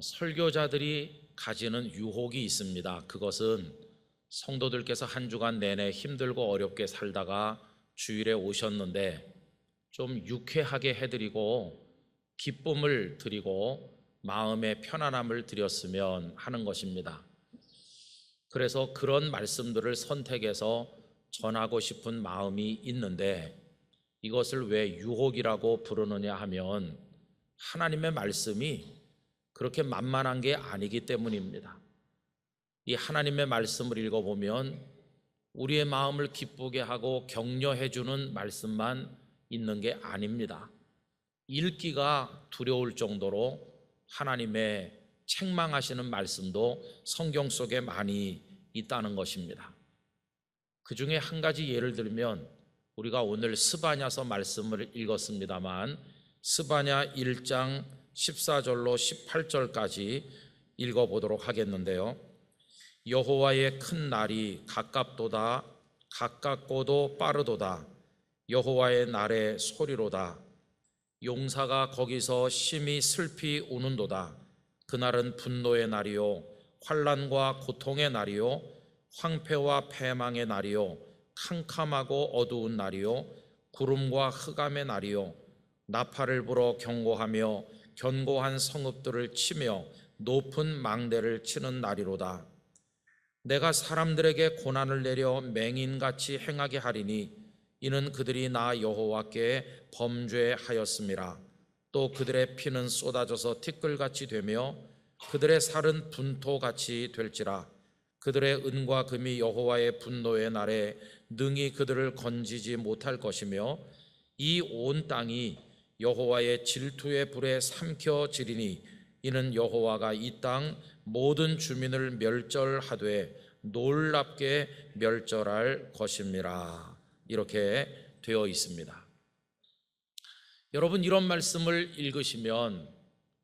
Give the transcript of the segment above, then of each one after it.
설교자들이 가지는 유혹이 있습니다. 그것은 성도들께서 한 주간 내내 힘들고 어렵게 살다가 주일에 오셨는데 좀 유쾌하게 해드리고 기쁨을 드리고 마음의 편안함을 드렸으면 하는 것입니다. 그래서 그런 말씀들을 선택해서 전하고 싶은 마음이 있는데, 이것을 왜 유혹이라고 부르느냐 하면 하나님의 말씀이 그렇게 만만한 게 아니기 때문입니다. 이 하나님의 말씀을 읽어보면 우리의 마음을 기쁘게 하고 격려해 주는 말씀만 있는 게 아닙니다. 읽기가 두려울 정도로 하나님의 책망하시는 말씀도 성경 속에 많이 있다는 것입니다. 그 중에 한 가지 예를 들면, 우리가 오늘 스바냐서 말씀을 읽었습니다만 스바냐 1장 14절로 18절까지 읽어보도록 하겠는데요. 여호와의 큰 날이 가깝도다. 가깝고도 빠르도다. 여호와의 날의 소리로다. 용사가 거기서 심히 슬피 우는도다. 그날은 분노의 날이요 환난과 고통의 날이요 황폐와 패망의 날이요 캄캄하고 어두운 날이요 구름과 흑암의 날이요 나팔을 불어 경고하며 견고한 성읍들을 치며 높은 망대를 치는 날이로다. 내가 사람들에게 고난을 내려 맹인같이 행하게 하리니 이는 그들이 나 여호와께 범죄하였음이라. 또 그들의 피는 쏟아져서 티끌같이 되며 그들의 살은 분토같이 될지라. 그들의 은과 금이 여호와의 분노의 날에 능히 그들을 건지지 못할 것이며 이 온 땅이 여호와의 질투의 불에 삼켜지리니 이는 여호와가 이 땅 모든 주민을 멸절하되 놀랍게 멸절할 것임이라. 이렇게 되어 있습니다. 여러분, 이런 말씀을 읽으시면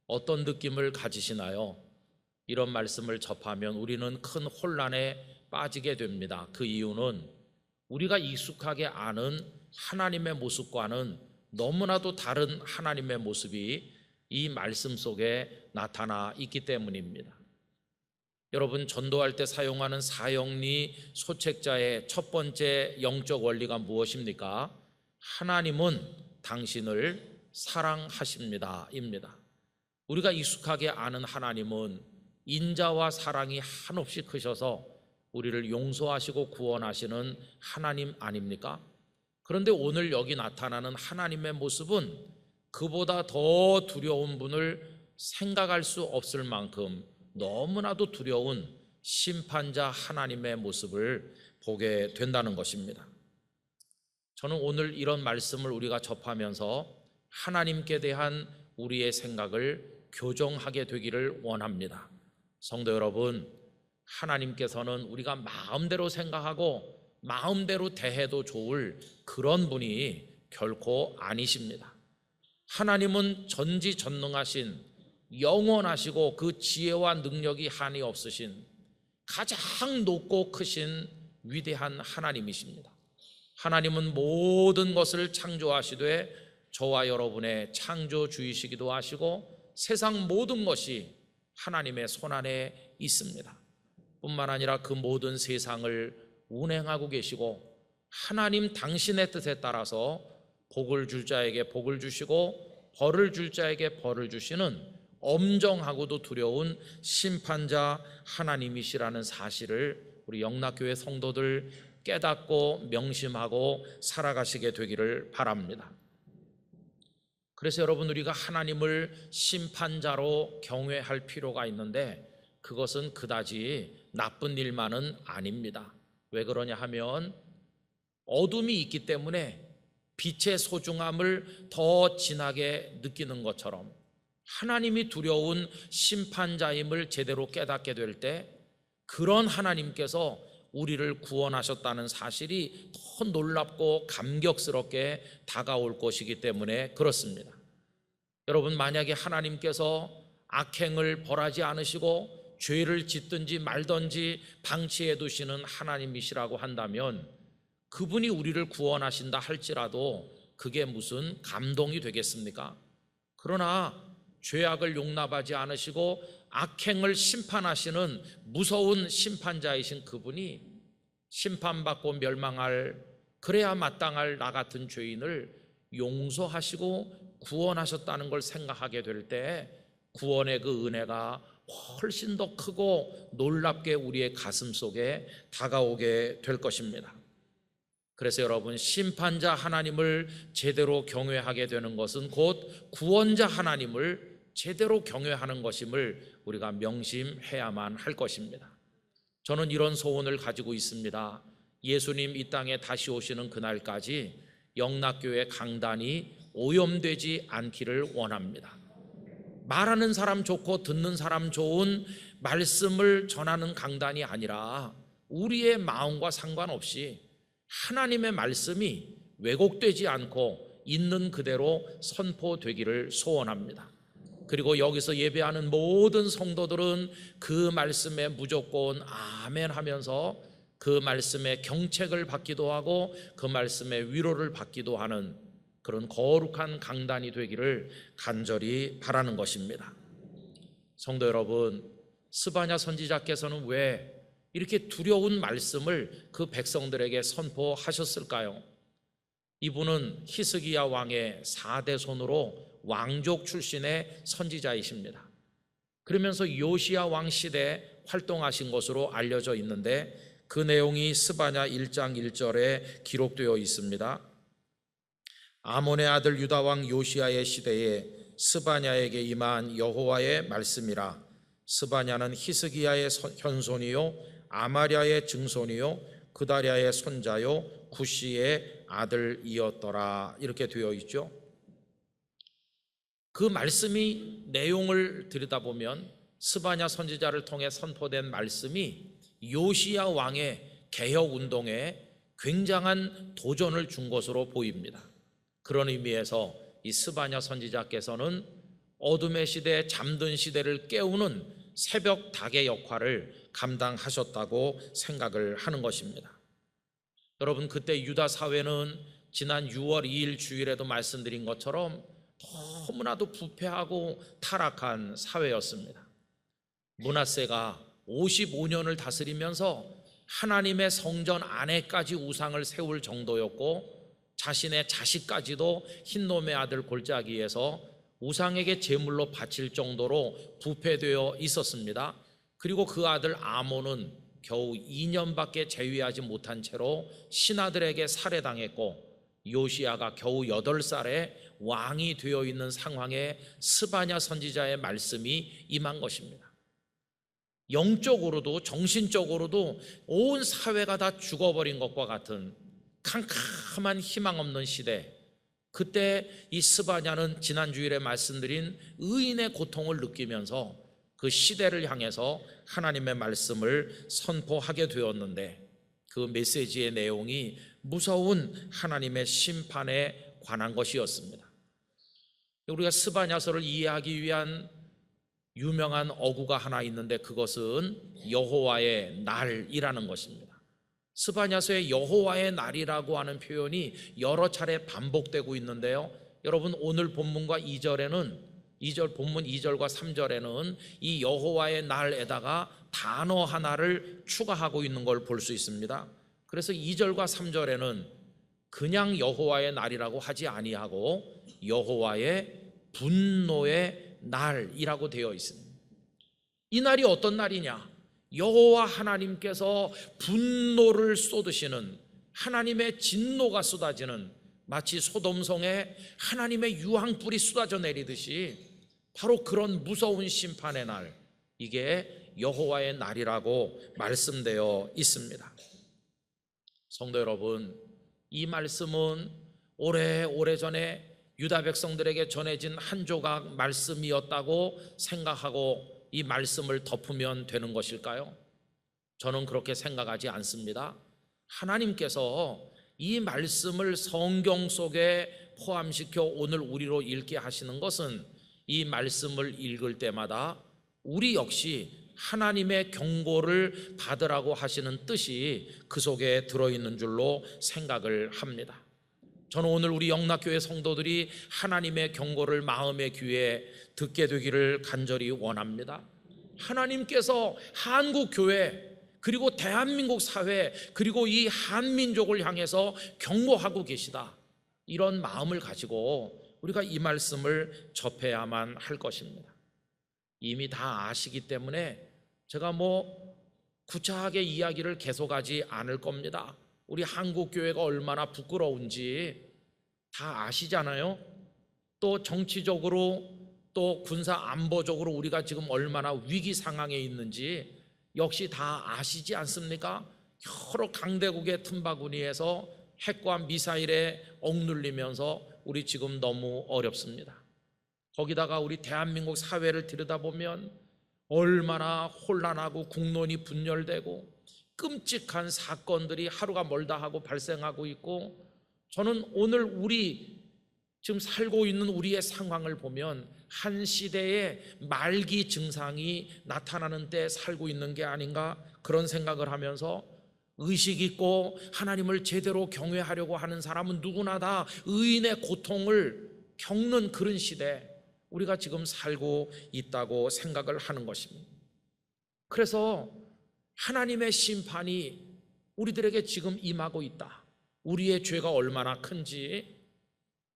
어떤 느낌을 가지시나요? 이런 말씀을 접하면 우리는 큰 혼란에 빠지게 됩니다. 그 이유는 우리가 익숙하게 아는 하나님의 모습과는 너무나도 다른 하나님의 모습이 이 말씀 속에 나타나 있기 때문입니다. 여러분, 전도할 때 사용하는 사형리 소책자의 첫 번째 영적 원리가 무엇입니까? 하나님은 당신을 사랑하십니다 입니다. 우리가 익숙하게 아는 하나님은 인자와 사랑이 한없이 크셔서 우리를 용서하시고 구원하시는 하나님 아닙니까? 그런데 오늘 여기 나타나는 하나님의 모습은 그보다 더 두려운 분을 생각할 수 없을 만큼 너무나도 두려운 심판자 하나님의 모습을 보게 된다는 것입니다. 저는 오늘 이런 말씀을 우리가 접하면서 하나님께 대한 우리의 생각을 교정하게 되기를 원합니다. 성도 여러분, 하나님께서는 우리가 마음대로 생각하고 마음대로 대해도 좋을 그런 분이 결코 아니십니다. 하나님은 전지전능하신, 영원하시고 그 지혜와 능력이 한이 없으신 가장 높고 크신 위대한 하나님이십니다. 하나님은 모든 것을 창조하시되 저와 여러분의 창조주이시기도 하시고 세상 모든 것이 하나님의 손안에 있습니다. 뿐만 아니라 그 모든 세상을 운행하고 계시고 하나님 당신의 뜻에 따라서 복을 줄 자에게 복을 주시고 벌을 줄 자에게 벌을 주시는 엄정하고도 두려운 심판자 하나님이시라는 사실을 우리 영락교회 성도들 깨닫고 명심하고 살아가시게 되기를 바랍니다. 그래서 여러분, 우리가 하나님을 심판자로 경외할 필요가 있는데 그것은 그다지 나쁜 일만은 아닙니다. 왜 그러냐 하면 어둠이 있기 때문에 빛의 소중함을 더 진하게 느끼는 것처럼 하나님이 두려운 심판자임을 제대로 깨닫게 될 때 그런 하나님께서 우리를 구원하셨다는 사실이 더 놀랍고 감격스럽게 다가올 것이기 때문에 그렇습니다. 여러분, 만약에 하나님께서 악행을 벌하지 않으시고 죄를 짓든지 말든지 방치해 두시는 하나님이시라고 한다면 그분이 우리를 구원하신다 할지라도 그게 무슨 감동이 되겠습니까? 그러나 죄악을 용납하지 않으시고 악행을 심판하시는 무서운 심판자이신 그분이 심판받고 멸망할, 그래야 마땅할 나 같은 죄인을 용서하시고 구원하셨다는 걸 생각하게 될 때 구원의 그 은혜가 훨씬 더 크고 놀랍게 우리의 가슴 속에 다가오게 될 것입니다. 그래서 여러분, 심판자 하나님을 제대로 경외하게 되는 것은 곧 구원자 하나님을 제대로 경외하는 것임을 우리가 명심해야만 할 것입니다. 저는 이런 소원을 가지고 있습니다. 예수님 이 땅에 다시 오시는 그날까지 영락교회 강단이 오염되지 않기를 원합니다. 말하는 사람 좋고 듣는 사람 좋은 말씀을 전하는 강단이 아니라 우리의 마음과 상관없이 하나님의 말씀이 왜곡되지 않고 있는 그대로 선포되기를 소원합니다. 그리고 여기서 예배하는 모든 성도들은 그 말씀에 무조건 아멘 하면서 그 말씀에 경책을 받기도 하고 그 말씀에 위로를 받기도 하는 그런 거룩한 강단이 되기를 간절히 바라는 것입니다. 성도 여러분, 스바냐 선지자께서는 왜 이렇게 두려운 말씀을 그 백성들에게 선포하셨을까요? 이분은 히스기야 왕의 4대 손으로 왕족 출신의 선지자이십니다. 그러면서 요시야 왕 시대에 활동하신 것으로 알려져 있는데 그 내용이 스바냐 1장 1절에 기록되어 있습니다. 아몬의 아들 유다 왕 요시야의 시대에 스바냐에게 임한 여호와의 말씀이라. 스바냐는 히스기야의 현손이요 아마랴의 증손이요 그다랴의 손자요 구시의 아들이었더라. 이렇게 되어 있죠. 그 말씀이 내용을 들여다보면 스바냐 선지자를 통해 선포된 말씀이 요시야 왕의 개혁운동에 굉장한 도전을 준 것으로 보입니다. 그런 의미에서 이 스바냐 선지자께서는 어둠의 시대, 잠든 시대를 깨우는 새벽 닭의 역할을 감당하셨다고 생각을 하는 것입니다. 여러분, 그때 유다 사회는 지난 6월 2일 주일에도 말씀드린 것처럼 너무나도 부패하고 타락한 사회였습니다. 므낫세가 55년을 다스리면서 하나님의 성전 안에까지 우상을 세울 정도였고 자신의 자식까지도 흰놈의 아들 골짜기에서 우상에게 제물로 바칠 정도로 부패되어 있었습니다. 그리고 그 아들 아몬은 겨우 2년밖에 재위하지 못한 채로 신하들에게 살해당했고 요시야가 겨우 8살에 왕이 되어 있는 상황에 스바냐 선지자의 말씀이 임한 것입니다. 영적으로도 정신적으로도 온 사회가 다 죽어버린 것과 같은 캄캄한 희망 없는 시대, 그때 이 스바냐는 지난 주일에 말씀드린 의인의 고통을 느끼면서 그 시대를 향해서 하나님의 말씀을 선포하게 되었는데 그 메시지의 내용이 무서운 하나님의 심판에 관한 것이었습니다. 우리가 스바냐서를 이해하기 위한 유명한 어구가 하나 있는데 그것은 여호와의 날이라는 것입니다. 스바냐서의 여호와의 날이라고 하는 표현이 여러 차례 반복되고 있는데요, 여러분 오늘 본문과 2절에는 본문 2절과 3절에는 이 여호와의 날에다가 단어 하나를 추가하고 있는 걸 볼 수 있습니다. 그래서 2절과 3절에는 그냥 여호와의 날이라고 하지 아니하고 여호와의 분노의 날이라고 되어 있습니다. 이 날이 어떤 날이냐? 여호와 하나님께서 분노를 쏟으시는, 하나님의 진노가 쏟아지는, 마치 소돔성에 하나님의 유황불이 쏟아져 내리듯이 바로 그런 무서운 심판의 날, 이게 여호와의 날이라고 말씀되어 있습니다. 성도 여러분, 이 말씀은 오래전에 유다 백성들에게 전해진 한 조각 말씀이었다고 생각하고 이 말씀을 덮으면 되는 것일까요? 저는 그렇게 생각하지 않습니다. 하나님께서 이 말씀을 성경 속에 포함시켜 오늘 우리로 읽게 하시는 것은 이 말씀을 읽을 때마다 우리 역시 하나님의 경고를 받으라고 하시는 뜻이 그 속에 들어있는 줄로 생각을 합니다. 저는 오늘 우리 영락교회 성도들이 하나님의 경고를 마음의 귀에 듣게 되기를 간절히 원합니다. 하나님께서 한국 교회 그리고 대한민국 사회 그리고 이 한민족을 향해서 경고하고 계시다, 이런 마음을 가지고 우리가 이 말씀을 접해야만 할 것입니다. 이미 다 아시기 때문에 제가 구차하게 이야기를 계속하지 않을 겁니다. 우리 한국 교회가 얼마나 부끄러운지 다 아시잖아요. 또 정치적으로 또 군사 안보적으로 우리가 지금 얼마나 위기 상황에 있는지 역시 다 아시지 않습니까? 여러 강대국의 틈바구니에서 핵과 미사일에 억눌리면서 우리 지금 너무 어렵습니다. 거기다가 우리 대한민국 사회를 들여다보면 얼마나 혼란하고 국론이 분열되고 끔찍한 사건들이 하루가 멀다 하고 발생하고 있고, 저는 오늘 우리 지금 살고 있는 우리의 상황을 보면 한 시대의 말기 증상이 나타나는 때 살고 있는 게 아닌가, 그런 생각을 하면서 의식 있고 하나님을 제대로 경외하려고 하는 사람은 누구나 다 의인의 고통을 겪는 그런 시대 우리가 지금 살고 있다고 생각을 하는 것입니다. 그래서 하나님의 심판이 우리들에게 지금 임하고 있다, 우리의 죄가 얼마나 큰지.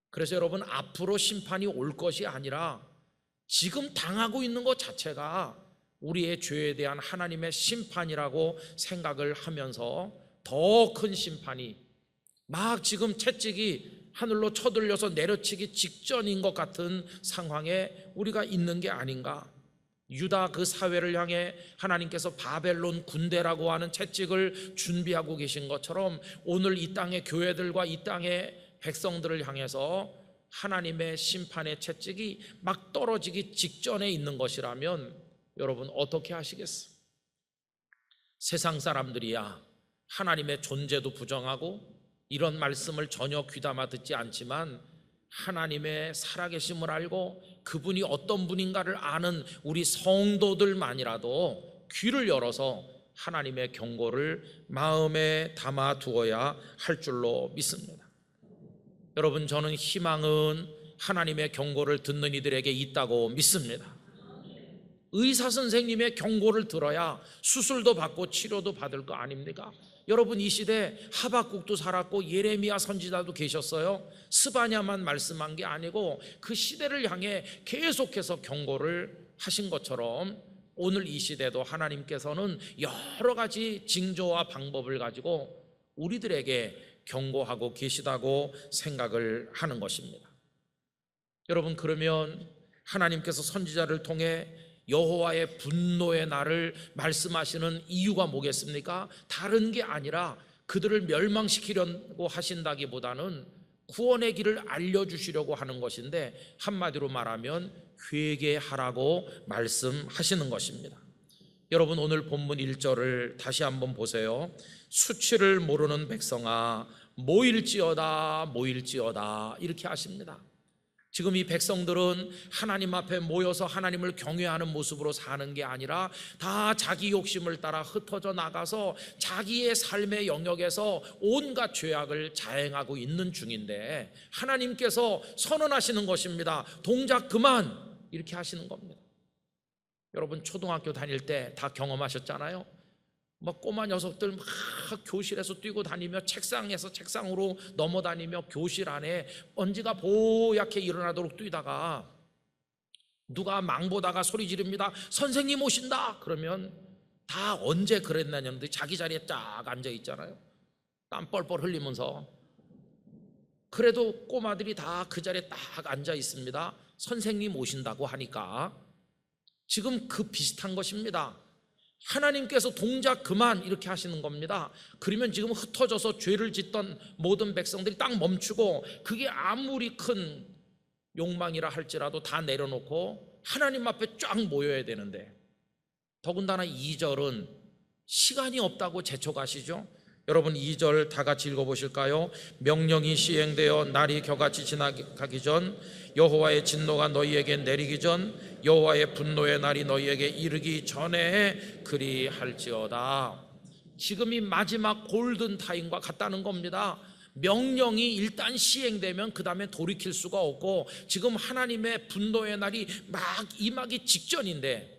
그래서 여러분, 앞으로 심판이 올 것이 아니라 지금 당하고 있는 것 자체가 우리의 죄에 대한 하나님의 심판이라고 생각을 하면서 더 큰 심판이 막 지금 채찍이 하늘로 쳐들려서 내려치기 직전인 것 같은 상황에 우리가 있는 게 아닌가. 유다 그 사회를 향해 하나님께서 바벨론 군대라고 하는 채찍을 준비하고 계신 것처럼 오늘 이 땅의 교회들과 이 땅의 백성들을 향해서 하나님의 심판의 채찍이 막 떨어지기 직전에 있는 것이라면 여러분 어떻게 하시겠어요? 세상 사람들이야 하나님의 존재도 부정하고 이런 말씀을 전혀 귀담아 듣지 않지만 하나님의 살아계심을 알고 그분이 어떤 분인가를 아는 우리 성도들만이라도 귀를 열어서 하나님의 경고를 마음에 담아 두어야 할 줄로 믿습니다. 여러분, 저는 희망은 하나님의 경고를 듣는 이들에게 있다고 믿습니다. 의사 선생님의 경고를 들어야 수술도 받고 치료도 받을 거 아닙니까? 여러분, 이 시대 하박국도 살았고 예레미야 선지자도 계셨어요. 스바냐만 말씀한 게 아니고 그 시대를 향해 계속해서 경고를 하신 것처럼 오늘 이 시대도 하나님께서는 여러 가지 징조와 방법을 가지고 우리들에게 경고하고 계시다고 생각을 하는 것입니다. 여러분, 그러면 하나님께서 선지자를 통해 여호와의 분노의 날을 말씀하시는 이유가 뭐겠습니까? 다른 게 아니라 그들을 멸망시키려고 하신다기보다는 구원의 길을 알려주시려고 하는 것인데, 한마디로 말하면 회개하라고 말씀하시는 것입니다. 여러분, 오늘 본문 1절을 다시 한번 보세요. 수치를 모르는 백성아 모일지어다 모일지어다, 이렇게 하십니다. 지금 이 백성들은 하나님 앞에 모여서 하나님을 경외하는 모습으로 사는 게 아니라 다 자기 욕심을 따라 흩어져 나가서 자기의 삶의 영역에서 온갖 죄악을 자행하고 있는 중인데 하나님께서 선언하시는 것입니다. 동작 그만, 이렇게 하시는 겁니다. 여러분, 초등학교 다닐 때 다 경험하셨잖아요. 막 꼬마 녀석들 막 교실에서 뛰고 다니며 책상에서 책상으로 넘어다니며 교실 안에 먼지가 보얗게 일어나도록 뛰다가 누가 망보다가 소리 지릅니다. 선생님 오신다. 그러면 다 언제 그랬냐는데 자기 자리에 딱 앉아 있잖아요. 땀 뻘뻘 흘리면서. 그래도 꼬마들이 다 그 자리에 딱 앉아 있습니다. 선생님 오신다고 하니까. 지금 그 비슷한 것입니다. 하나님께서 동작 그만, 이렇게 하시는 겁니다. 그러면 지금 흩어져서 죄를 짓던 모든 백성들이 딱 멈추고, 그게 아무리 큰 욕망이라 할지라도 다 내려놓고 하나님 앞에 쫙 모여야 되는데, 더군다나 2절은 시간이 없다고 재촉하시죠. 여러분, 2절 다 같이 읽어보실까요? 명령이 시행되어 날이 겨같이 지나가기 전, 여호와의 진노가 너희에게 내리기 전, 여호와의 분노의 날이 너희에게 이르기 전에 그리할지어다. 지금이 마지막 골든타임과 같다는 겁니다. 명령이 일단 시행되면 그 다음에 돌이킬 수가 없고, 지금 하나님의 분노의 날이 막 임하기 직전인데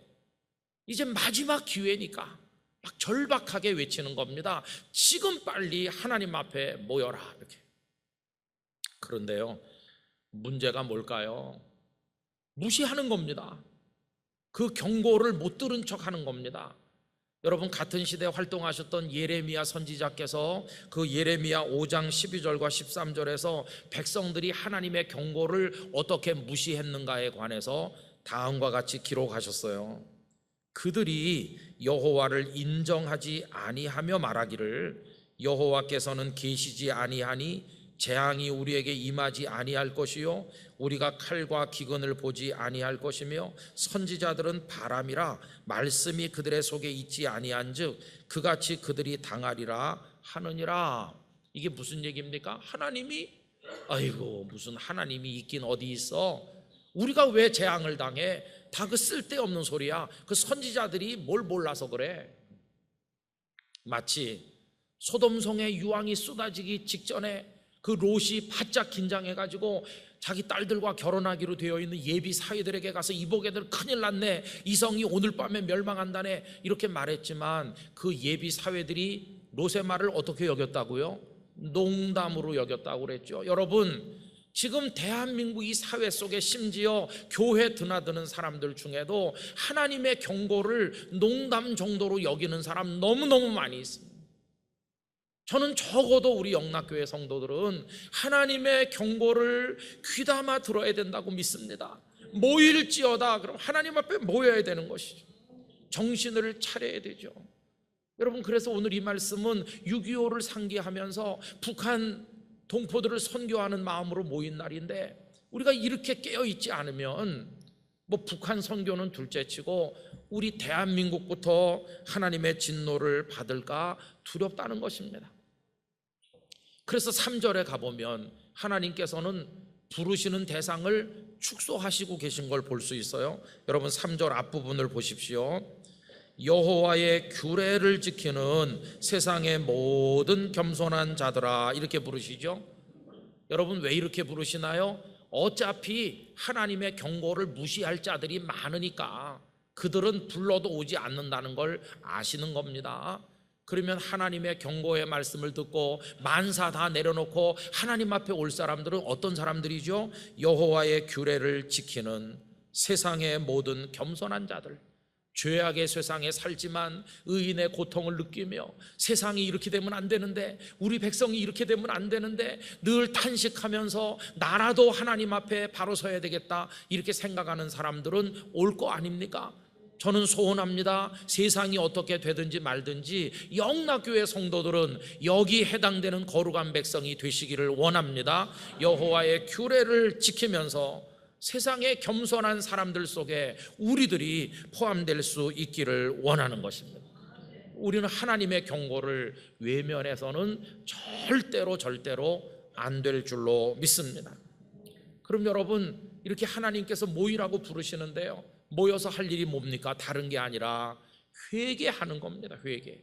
이제 마지막 기회니까 막 절박하게 외치는 겁니다. 지금 빨리 하나님 앞에 모여라, 이렇게. 그런데요, 문제가 뭘까요? 무시하는 겁니다. 그 경고를 못 들은 척 하는 겁니다. 여러분, 같은 시대에 활동하셨던 예레미야 선지자께서 그 예레미야 5장 12절과 13절에서 백성들이 하나님의 경고를 어떻게 무시했는가에 관해서 다음과 같이 기록하셨어요. 그들이 여호와를 인정하지 아니하며 말하기를 여호와께서는 계시지 아니하니 재앙이 우리에게 임하지 아니할 것이요 우리가 칼과 기근을 보지 아니할 것이며 선지자들은 바람이라 말씀이 그들의 속에 있지 아니한즉 그같이 그들이 당하리라 하느니라. 이게 무슨 얘기입니까? 하나님이, 아이고 무슨 하나님이 있긴 어디 있어. 우리가 왜 재앙을 당해? 다 그 쓸데없는 소리야. 그 선지자들이 뭘 몰라서 그래. 마치 소돔성의 유황이 쏟아지기 직전에 그 롯이 바짝 긴장해가지고 자기 딸들과 결혼하기로 되어 있는 예비 사위들에게 가서 이보게들 큰일 났네, 이성이 오늘 밤에 멸망한다네, 이렇게 말했지만 그 예비 사위들이 롯의 말을 어떻게 여겼다고요? 농담으로 여겼다고 그랬죠. 여러분, 지금 대한민국 이 사회 속에 심지어 교회 드나드는 사람들 중에도 하나님의 경고를 농담 정도로 여기는 사람 너무너무 많이 있습니다. 저는 적어도 우리 영락교회 성도들은 하나님의 경고를 귀담아 들어야 된다고 믿습니다. 모일지어다, 그럼 하나님 앞에 모여야 되는 것이죠. 정신을 차려야 되죠. 여러분, 그래서 오늘 이 말씀은 6.25를 상기하면서 북한 동포들을 선교하는 마음으로 모인 날인데, 우리가 이렇게 깨어있지 않으면 뭐 북한 선교는 둘째치고 우리 대한민국부터 하나님의 진노를 받을까 두렵다는 것입니다. 그래서 3절에 가보면 하나님께서는 부르시는 대상을 축소하시고 계신 걸 볼 수 있어요. 여러분, 3절 앞부분을 보십시오. 여호와의 규례를 지키는 세상의 모든 겸손한 자들아, 이렇게 부르시죠. 여러분, 왜 이렇게 부르시나요? 어차피 하나님의 경고를 무시할 자들이 많으니까 그들은 불러도 오지 않는다는 걸 아시는 겁니다. 그러면 하나님의 경고의 말씀을 듣고 만사 다 내려놓고 하나님 앞에 올 사람들은 어떤 사람들이죠? 여호와의 규례를 지키는 세상의 모든 겸손한 자들. 죄악의 세상에 살지만 의인의 고통을 느끼며 세상이 이렇게 되면 안 되는데, 우리 백성이 이렇게 되면 안 되는데 늘 탄식하면서 나라도 하나님 앞에 바로 서야 되겠다, 이렇게 생각하는 사람들은 올 거 아닙니까? 저는 소원합니다. 세상이 어떻게 되든지 말든지 영락교회 성도들은 여기 해당되는 거룩한 백성이 되시기를 원합니다. 여호와의 규례를 지키면서 세상의 겸손한 사람들 속에 우리들이 포함될 수 있기를 원하는 것입니다. 우리는 하나님의 경고를 외면해서는 절대로 안 될 줄로 믿습니다. 그럼 여러분, 이렇게 하나님께서 모이라고 부르시는데요, 모여서 할 일이 뭡니까? 다른 게 아니라 회개하는 겁니다. 회개.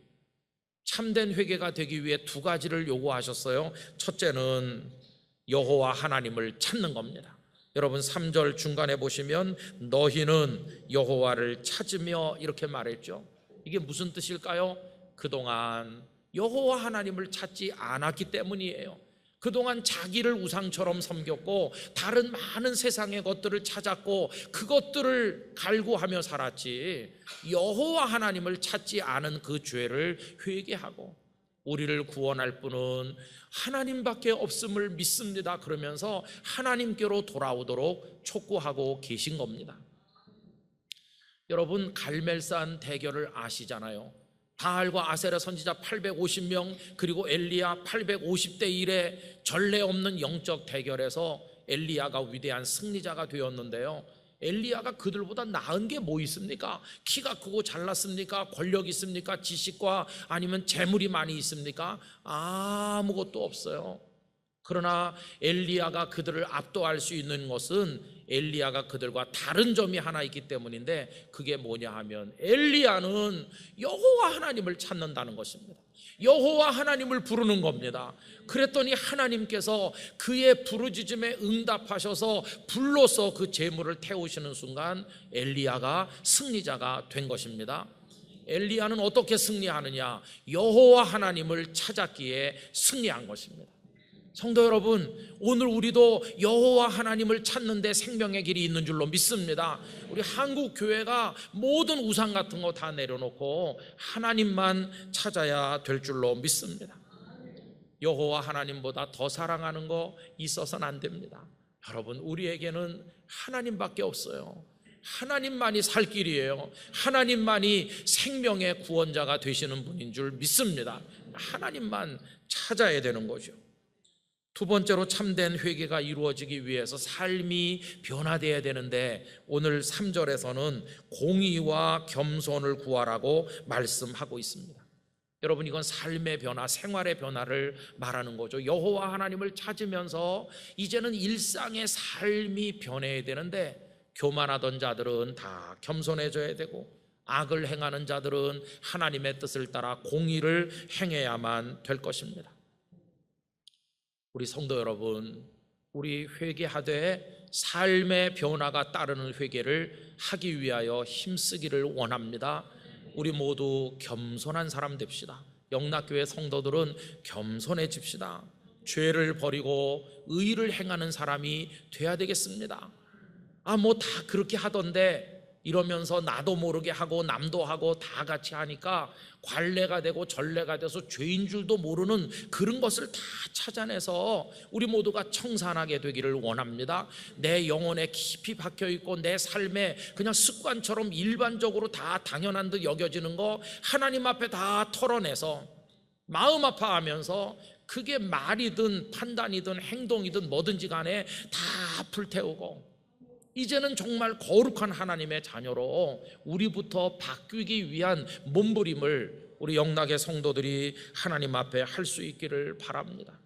참된 회개가 되기 위해 두 가지를 요구하셨어요. 첫째는 여호와 하나님을 찾는 겁니다. 여러분, 3절 중간에 보시면 너희는 여호와를 찾으며, 이렇게 말했죠. 이게 무슨 뜻일까요? 그동안 여호와 하나님을 찾지 않았기 때문이에요. 그동안 자기를 우상처럼 섬겼고 다른 많은 세상의 것들을 찾았고 그것들을 갈구하며 살았지, 여호와 하나님을 찾지 않은 그 죄를 회개하고 우리를 구원할 분은 하나님밖에 없음을 믿습니다, 그러면서 하나님께로 돌아오도록 촉구하고 계신 겁니다. 여러분, 갈멜산 대결을 아시잖아요. 바알과 아세라 선지자 850명, 그리고 엘리야 850대 1의 전례 없는 영적 대결에서 엘리야가 위대한 승리자가 되었는데요, 엘리야가 그들보다 나은 게 뭐 있습니까? 키가 크고 잘났습니까? 권력 있습니까? 지식과 아니면 재물이 많이 있습니까? 아무것도 없어요. 그러나 엘리야가 그들을 압도할 수 있는 것은 엘리야가 그들과 다른 점이 하나 있기 때문인데, 그게 뭐냐 하면 엘리야는 여호와 하나님을 찾는다는 것입니다. 여호와 하나님을 부르는 겁니다. 그랬더니 하나님께서 그의 부르짖음에 응답하셔서 불로서 그 재물을 태우시는 순간 엘리야가 승리자가 된 것입니다. 엘리야는 어떻게 승리하느냐? 여호와 하나님을 찾았기에 승리한 것입니다. 성도 여러분, 오늘 우리도 여호와 하나님을 찾는 데 생명의 길이 있는 줄로 믿습니다. 우리 한국 교회가 모든 우상 같은 거 다 내려놓고 하나님만 찾아야 될 줄로 믿습니다. 여호와 하나님보다 더 사랑하는 거 있어서는 안 됩니다. 여러분, 우리에게는 하나님밖에 없어요. 하나님만이 살 길이에요. 하나님만이 생명의 구원자가 되시는 분인 줄 믿습니다. 하나님만 찾아야 되는 거죠. 두 번째로 참된 회개가 이루어지기 위해서 삶이 변화되어야 되는데, 오늘 3절에서는 공의와 겸손을 구하라고 말씀하고 있습니다. 여러분, 이건 삶의 변화, 생활의 변화를 말하는 거죠. 여호와 하나님을 찾으면서 이제는 일상의 삶이 변해야 되는데, 교만하던 자들은 다 겸손해져야 되고, 악을 행하는 자들은 하나님의 뜻을 따라 공의를 행해야만 될 것입니다. 우리 성도 여러분, 우리 회개하되 삶의 변화가 따르는 회개를 하기 위하여 힘쓰기를 원합니다. 우리 모두 겸손한 사람 됩시다. 영락교회 성도들은 겸손해집시다. 죄를 버리고 의를 행하는 사람이 돼야 되겠습니다. 뭐 다 그렇게 하던데 이러면서 나도 모르게 하고 남도 하고 다 같이 하니까 관례가 되고 전례가 돼서 죄인 줄도 모르는 그런 것을 다 찾아내서 우리 모두가 청산하게 되기를 원합니다. 내 영혼에 깊이 박혀있고 내 삶에 그냥 습관처럼 일반적으로 다 당연한 듯 여겨지는 거 하나님 앞에 다 털어내서 마음 아파하면서, 그게 말이든 판단이든 행동이든 뭐든지 간에 다 불태우고, 이제는 정말 거룩한 하나님의 자녀로 우리부터 바뀌기 위한 몸부림을 우리 영락의 성도들이 하나님 앞에 할 수 있기를 바랍니다.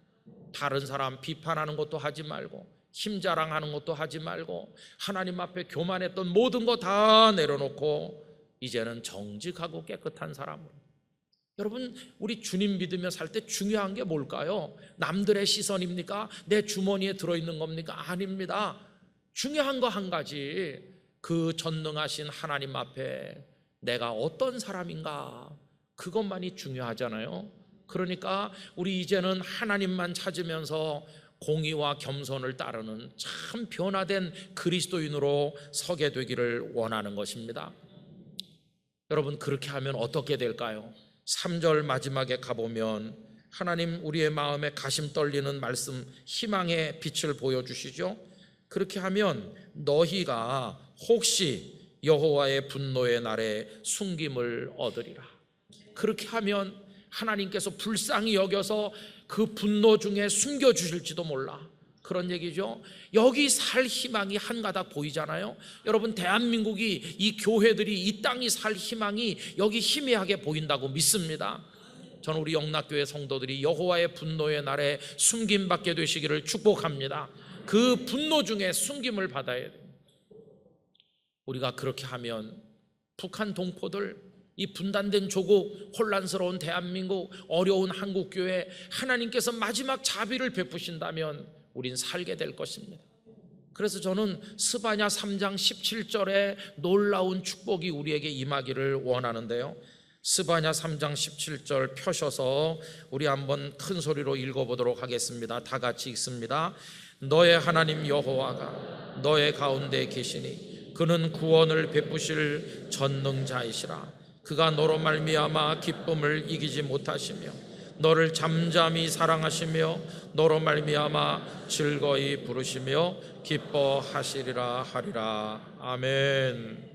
다른 사람 비판하는 것도 하지 말고, 힘자랑하는 것도 하지 말고, 하나님 앞에 교만했던 모든 거 다 내려놓고 이제는 정직하고 깨끗한 사람으로. 여러분, 우리 주님 믿으며 살 때 중요한 게 뭘까요? 남들의 시선입니까? 내 주머니에 들어있는 겁니까? 아닙니다. 중요한 거 한 가지, 그 전능하신 하나님 앞에 내가 어떤 사람인가, 그것만이 중요하잖아요. 그러니까 우리 이제는 하나님만 찾으면서 공의와 겸손을 따르는 참 변화된 그리스도인으로 서게 되기를 원하는 것입니다. 여러분, 그렇게 하면 어떻게 될까요? 3절 마지막에 가보면 하나님 우리의 마음에 가심 떨리는 말씀, 희망의 빛을 보여주시죠. 그렇게 하면 너희가 혹시 여호와의 분노의 날에 숨김을 얻으리라. 그렇게 하면 하나님께서 불쌍히 여겨서 그 분노 중에 숨겨주실지도 몰라. 그런 얘기죠. 여기 살 희망이 한가닥 보이잖아요. 여러분, 대한민국이, 이 교회들이, 이 땅이 살 희망이 여기 희미하게 보인다고 믿습니다. 저는 우리 영락교회 성도들이 여호와의 분노의 날에 숨김받게 되시기를 축복합니다. 그 분노 중에 숨김을 받아야 돼요. 우리가 그렇게 하면 북한 동포들, 이 분단된 조국, 혼란스러운 대한민국, 어려운 한국교회, 하나님께서 마지막 자비를 베푸신다면 우린 살게 될 것입니다. 그래서 저는 스바냐 3장 17절에 놀라운 축복이 우리에게 임하기를 원하는데요, 스바냐 3장 17절 펴셔서 우리 한번 큰 소리로 읽어보도록 하겠습니다. 다 같이 읽습니다. 너의 하나님 여호와가 너의 가운데 계시니 그는 구원을 베푸실 전능자이시라. 그가 너로 말미암아 기쁨을 이기지 못하시며 너를 잠잠히 사랑하시며 너로 말미암아 즐거이 부르시며 기뻐하시리라 하리라. 아멘.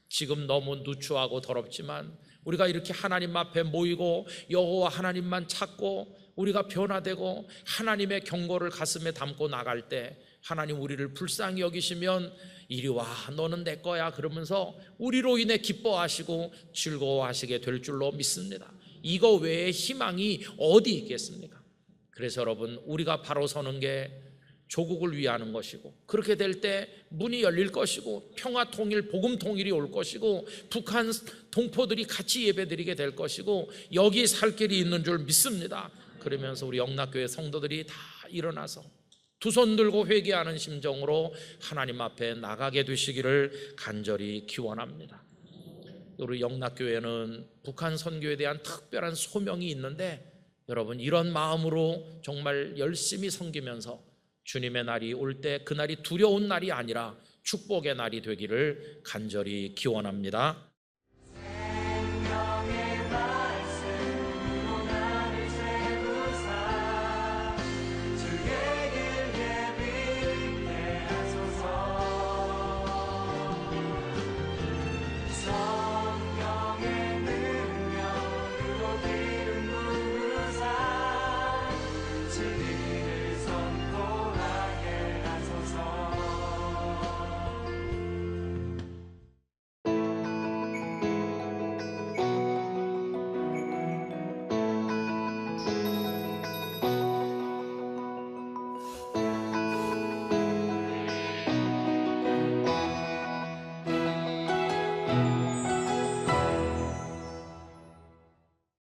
지금 너무 누추하고 더럽지만 우리가 이렇게 하나님 앞에 모이고 여호와 하나님만 찾고 우리가 변화되고 하나님의 경고를 가슴에 담고 나갈 때 하나님 우리를 불쌍히 여기시면 이리 와, 너는 내 거야 그러면서 우리로 인해 기뻐하시고 즐거워하시게 될 줄로 믿습니다. 이거 외에 희망이 어디 있겠습니까? 그래서 여러분, 우리가 바로 서는 게 조국을 위하는 것이고, 그렇게 될 때 문이 열릴 것이고 평화 통일, 복음 통일이 올 것이고 북한 동포들이 같이 예배드리게 될 것이고 여기 살 길이 있는 줄 믿습니다. 그러면서 우리 영락교회 성도들이 다 일어나서 두 손 들고 회개하는 심정으로 하나님 앞에 나가게 되시기를 간절히 기원합니다. 우리 영락교회는 북한 선교에 대한 특별한 소명이 있는데, 여러분 이런 마음으로 정말 열심히 섬기면서 주님의 날이 올 때 그날이 두려운 날이 아니라 축복의 날이 되기를 간절히 기원합니다.